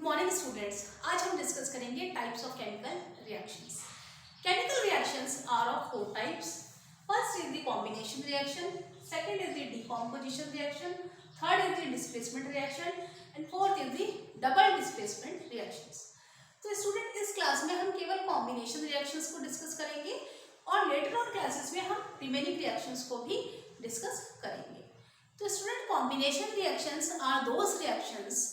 Morning students, आज हम discuss करेंगे types of chemical reactions. Chemical reactions are of four types. First is the combination reaction, second is the decomposition reaction, third is the displacement reaction and fourth is the double displacement reactions. तो student, इस class में हम केवल combination reactions को discuss करेंगे और later on classes में हम रिमेनिंग रिएक्शंस को भी डिस्कस करेंगे। तो student, combination reactions are those reactions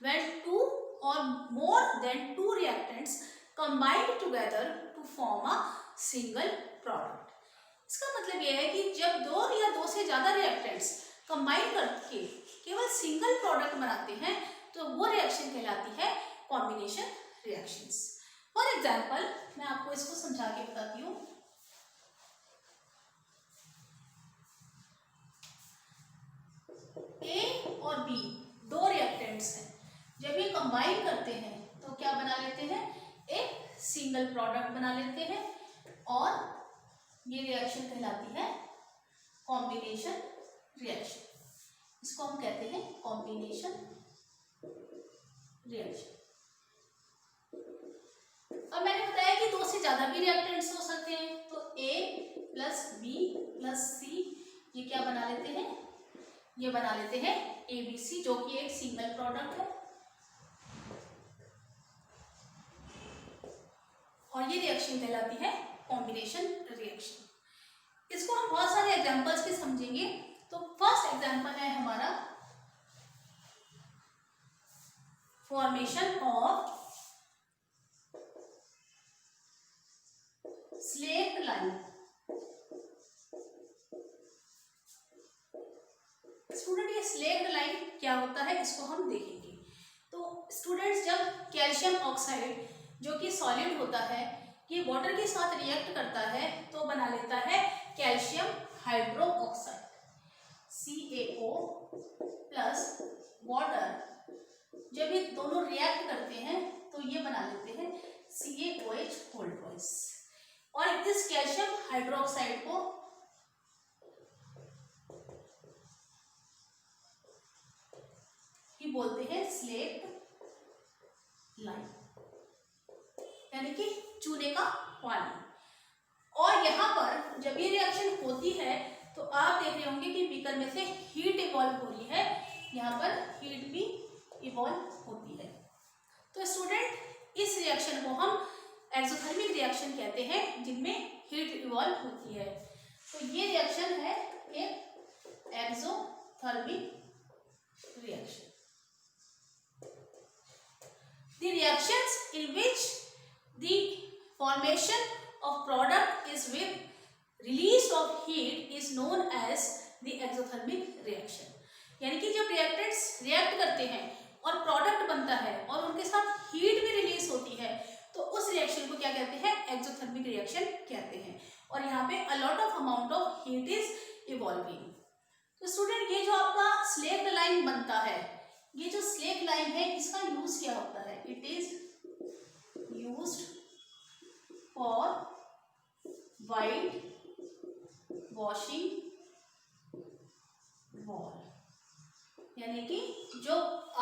when two or more than two reactants combined together to form a single product। इसका मतलब यह है कि जब दो या दो से ज्यादा रिएक्टेंट्स कंबाइन करके केवल सिंगल प्रोडक्ट बनाते हैं तो वो रिएक्शन कहलाती है कॉम्बिनेशन रिएक्शंस। फॉर एग्जांपल, मैं आपको इसको समझा के बताती हूँ। ए और बी दो रिएक्टेंट्स हैं, जब ये कंबाइन करते हैं तो क्या बना लेते हैं, एक सिंगल प्रोडक्ट बना लेते हैं और ये रिएक्शन कहलाती है कॉम्बिनेशन रिएक्शन। इसको हम कहते हैं कॉम्बिनेशन रिएक्शन। अब मैंने बताया कि दो से ज्यादा भी रिएक्टेंट्स हो सकते हैं, तो ए प्लस बी प्लस सी ये क्या बना लेते हैं, ये बना लेते हैं ABC, जो कि एक सिंगल प्रोडक्ट है। और ये रिएक्शन कहलाती है कॉम्बिनेशन रिएक्शन। इसको हम बहुत सारे एग्जांपल्स के समझेंगे। तो फर्स्ट एग्जांपल है हमारा formation of slaked lime. Student, ये स्लेट लाइन क्या होता है इसको हम देखेंगे। तो स्टूडेंट्स, जब कैल्शियम ऑक्साइड जो कि सॉलिड होता है ये वाटर के साथ रिएक्ट करता है तो बना लेता है calcium hydro oxide CaO plus water. जब ये दोनों रिएक्ट करते हैं तो ये बना लेते हैं CaOH होल ट्वाइस। और इस कैल्शियम हाइड्रोक्साइड को ही बोलते हैं स्लेट लाइन, यानी कि चूने का पानी। और यहाँ पर जब ये रिएक्शन होती है तो आप देख रहे होंगे कि बीकर में से हीट इवॉल्व हो रही है, यहाँ पर हीट भी इवॉल्व होती है। तो स्टूडेंट, इस रिएक्शन को हम एक्सोथर्मिक रिएक्शन कहते हैं, जिनमें हीट इवॉल्व होती है। तो ये रिएक्शन है एक exothermic reaction. The reactions in which the formation of product is with release of heat is known as the exothermic reaction। यानी कि जब रिएक्टेंट्स रिएक्ट करते हैं और प्रोडक्ट बनता है और उनके साथ हीट भी रिलीज होती है तो उस रिएक्शन को क्या कहते हैं, एक्सोथर्मिक रिएक्शन कहते हैं। और यहाँ पे a lot of amount of heat is evolving। तो स्टूडेंट, ये जो आपका स्लेट लाइन बनता है, ये जो स्लेट लाइन है इसका यूज क्या होता है, it is used for white washing wall. यानी कि जो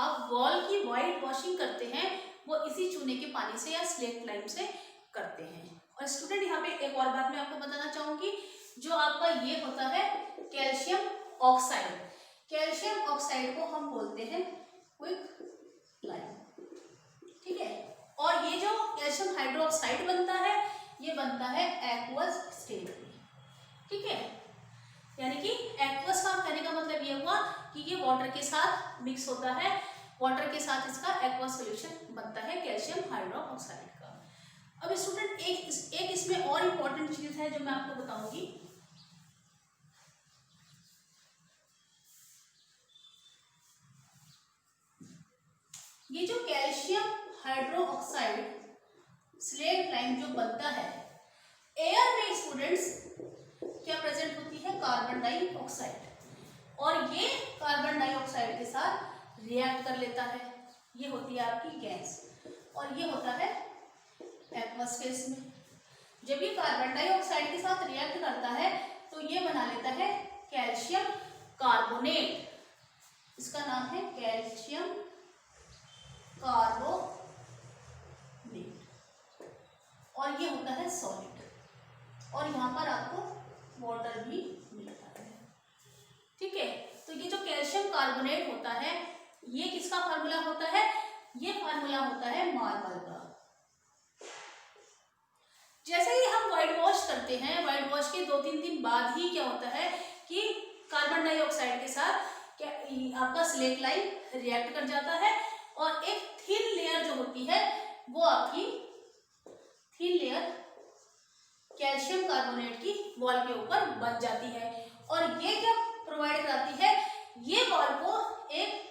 आप वॉल की वाइट वॉशिंग करते हैं वो इसी चूने के पानी से या स्लेट लाइन से करते हैं। और स्टूडेंट, यहाँ पे एक और बात मैं आपको बताना चाहूंगी, जो आपका ये होता है कैल्शियम ऑक्साइड, कैल्शियम ऑक्साइड को हम बोलते हैं क्विक लाइन, ठीक है। और ये जो कैल्शियम हाइड्रोक्साइड बनता है ये बनता है एक्वस स्टेट में, ठीक है। यानी कि एक्वस का कहने का मतलब ये हुआ कि ये वाटर के साथ मिक्स होता है, वाटर के साथ इसका एक्वस सॉल्यूशन बनता है कैल्शियम हाइड्रोक्साइड का। अब स्टूडेंट, एक इसमें और इम्पोर्टेंट चीज है जो मैं आपको बताऊंगी। ये जो कैल्शियम हाइड्रोक्साइड स्लेट लाइन जो बनता है, एयर में स्टूडेंट्स क्या प्रेजेंट होती है, कार्बन डाइऑक्साइड। और ये कार्बन डाइऑक्साइड के साथ रिएक्ट कर लेता है, ये होती है आपकी गैस और ये होता है एक्वस फेस में। जब ये कार्बन डाइऑक्साइड के साथ रिएक्ट करता है तो ये बना लेता है कैल्शियम कार्बोनेट। इसका नाम है कैल्शियम कार्बोनेट। और ये होता है सॉलिड, और यहाँ पर आपको वाटर भी मिलता है। ठीक है, तो ये जो कैल्शियम कार्बोनेट होता है ये किसका फार्मूला होता है? ये फार्मूला होता है मार्बल का। जैसे ही हम व्हाइट वॉश करते हैं, व्हाइट वॉश के 2-3 दिन बाद ही क्या होता है कि कार्बन डाइऑक्साइड के साथ क्या आपका स्लेट लाइम रिएक्ट कर जाता है और एक थिन लेयर जो होती है वो आपकी थिन लेयर कैल्शियम कार्बोनेट की वॉल के ऊपर बन जाती है। और ये क्या प्रोवाइड कराती है? ये वॉल को एक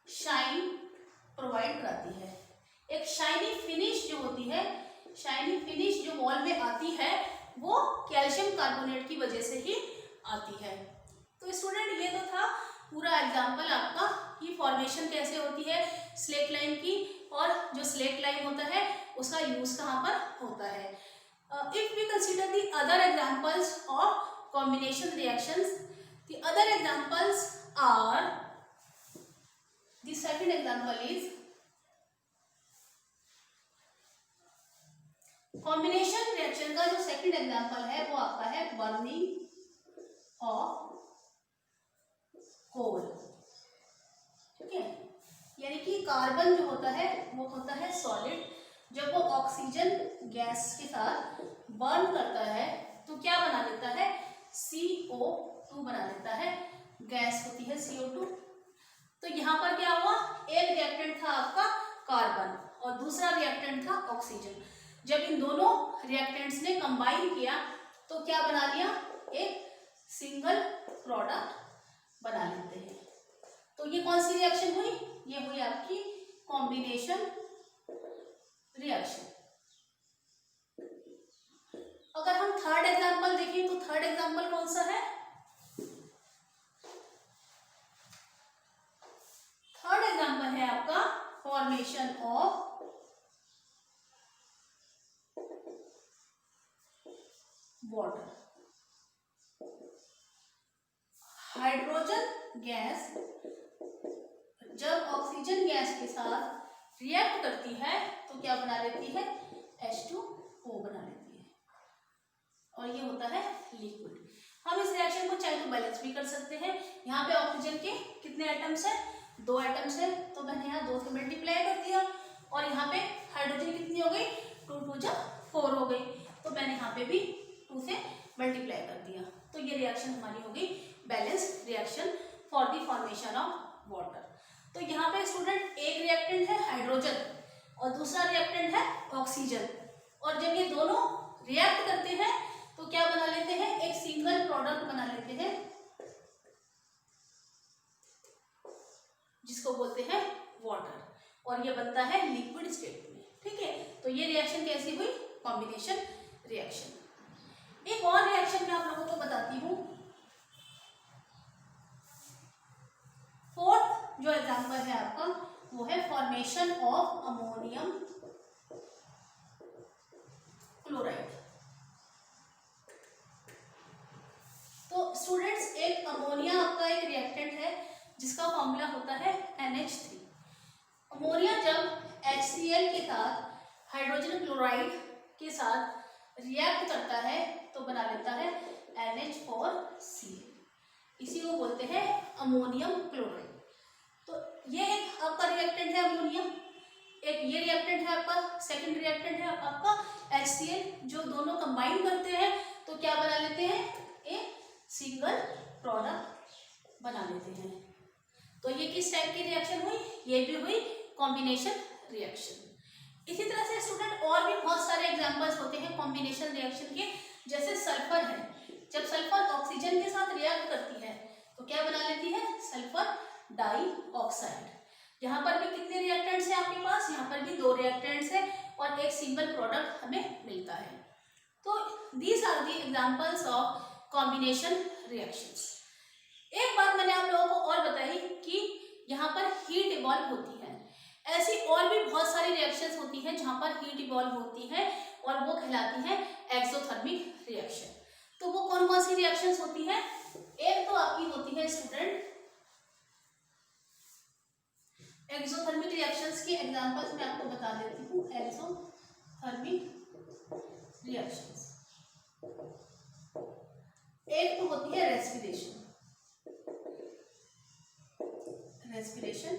शाइन प्रोवाइड कराती है, एक शाइनी फिनिश जो होती है, शाइनी फिनिश जो वॉल में आती है वो कैल्शियम कार्बोनेट की वजह से ही आती है। तो स्टूडेंट ये तो था पूरा एग्जाम्पल आपका कि फॉर्मेशन कैसे होती है स्लेट लाइम की, और जो स्लेट लाइम होता है उसका यूज कहाँ पर होता है। If we consider the other examples of combination reactions, the other examples are, the second example is combination reaction का जो सेकंड एग्जाम्पल है वो आपका है बर्निंग ऑफ कोल। ठीक है, यानी कि कार्बन जो होता है वो होता है सॉलिड, जब वो ऑक्सीजन गैस के साथ बर्न करता है तो क्या बना लेता है? CO2 बना लेता है, गैस होती है CO2। तो यहाँ पर क्या हुआ? एक रिएक्टेंट था आपका कार्बन और दूसरा रिएक्टेंट था ऑक्सीजन। जब इन दोनों रिएक्टेंट्स ने कंबाइन किया तो क्या बना लिया? एक सिंगल प्रोडक्ट बना लेते हैं। तो ये कौन सी रिएक्शन हुई? ये हुई आपकी कॉम्बिनेशन रिएक्शन। अगर हम थर्ड एग्जांपल देखें तो थर्ड एग्जांपल कौन सा है? थर्ड एग्जांपल है आपका formation of water. Hydrogen gas जब ऑक्सीजन गैस के साथ रिएक्ट करती है तो क्या बना लेती है? H2O बना लेती है, और ये होता है लिक्विड। हम इस रिएक्शन को चाहे तो बैलेंस भी कर सकते हैं। यहाँ पे ऑक्सीजन के कितने एटम्स हैं? 2 एटम्स है, तो मैंने यहाँ 2 से मल्टीप्लाई कर दिया, और यहाँ पे हाइड्रोजन कितनी हो गई? 2 2 जा 4 हो गई, तो मैंने यहाँ पे भी 2 से मल्टीप्लाई कर दिया। तो ये रिएक्शन हमारी हो गई balance reaction for the formation of water. तो यहाँ पे स्टूडेंट एक रिएक्टेंट है हाइड्रोजन और दूसरा रिएक्टेंट है ऑक्सीजन, और जब ये दोनों रिएक्ट करते हैं तो क्या बना लेते हैं? एक सिंगल प्रोडक्ट बना लेते हैं जिसको बोलते हैं वाटर, और ये बनता है लिक्विड स्टेट में। ठीक है, तो ये रिएक्शन कैसी हुई? Combination reaction. एक और रिएक्शन मैं आप लोगों को बताती हूँ। फोर्थ जो एग्जांपल है आपका वो है फॉर्मेशन ऑफ अमोनियम क्लोराइड। तो स्टूडेंट्स एक अमोनिया आपका एक रिएक्टेंट है जिसका फॉर्मूला होता है NH3। अमोनिया जब HCl के साथ हाइड्रोजन क्लोराइड के साथ रिएक्ट करता है तो बना लेता है NH4Cl, इसी को बोलते हैं अमोनियम क्लोराइड। तो ये एक आपका रिएक्टेंट है अमोनिया, एक ये रिएक्टेंट है आपका, सेकंड रिएक्टेंट है आपका HCl, जो दोनों कंबाइन करते हैं तो क्या बना लेते हैं? एक सिंगल प्रोडक्ट बना लेते हैं। तो ये किस टाइप की रिएक्शन हुई? ये भी हुई कॉम्बिनेशन रिएक्शन। इसी तरह से स्टूडेंट और भी बहुत सारे एग्जांपल्स होते हैं कॉम्बिनेशन रिएक्शन के, जैसे सल्फर है, जब सल्फर ऑक्सीजन के साथ रिएक्ट करती है तो क्या बना लेती है? Sulphur dioxide. यहाँ पर भी कितने रिएक्टेंट्स हैं आपके पास? यहाँ पर भी 2 रिएक्टेंट्स हैं और एक सिंगल प्रोडक्ट हमें मिलता है। तो these are the examples of combination reactions. एक बात मैंने आप लोगों को और बताई कि यहाँ पर हीट इवॉल्व होती है, ऐसी और भी बहुत सारी रिएक्शंस होती हैं जहाँ पर हीट इवॉल्व होती है और वो कहलाती है एक्सोथर्मिक रिएक्शन। तो वो कौन कौन सी रिएक्शंस होती है? एक तो आपकी होती है स्टूडेंट एक्सोथर्मिक रिएक्शंस के एग्जांपल्स मैं आपको बता देती हूँ। Exothermic reactions. एक तो होती है रेस्पिरेशन रिएक्शन।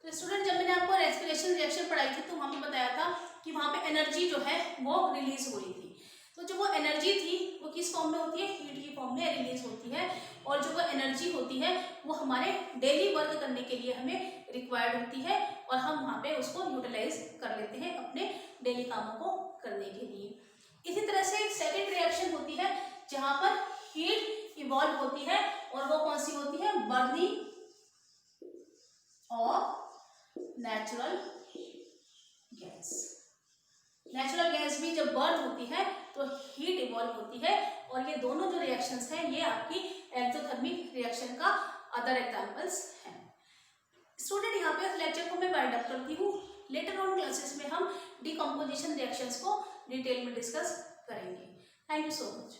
तो स्टूडेंट, जब मैंने आपको रेस्पिरेशन रिएक्शन पढ़ाई थी तो वहां पे बताया था कि वहां पे एनर्जी जो है वो रिलीज हो रही थी। तो जो वो एनर्जी थी वो किस फॉर्म में होती है? हीट की फॉर्म में रिलीज होती है। और जो वो एनर्जी होती है वो हमारे डेली वर्क करने के लिए हमें रिक्वायर्ड होती है और हम वहाँ पे उसको यूटिलाइज कर लेते हैं अपने डेली कामों को करने के लिए। इसी तरह से सेकेंड रिएक्शन होती है जहाँ पर हीट इवॉल्व होती है और वो कौन सी होती है? बर्निंग और नेचुरल गैस। नेचुरल गैस भी जब बर्न होती है तो हीट इवॉल्व होती है और ये दोनों जो रिएक्शंस हैं ये आपकी एक्सोथर्मिक रिएक्शन का अदर एग्जांपल्स हैं। स्टूडेंट, यहाँ पे लेक्चर को मैं वाइंड अप करती हूँ। लेटर ऑन क्लासेस में हम डिकम्पोजिशन रिएक्शंस को डिटेल में डिस्कस करेंगे। Thank you so much.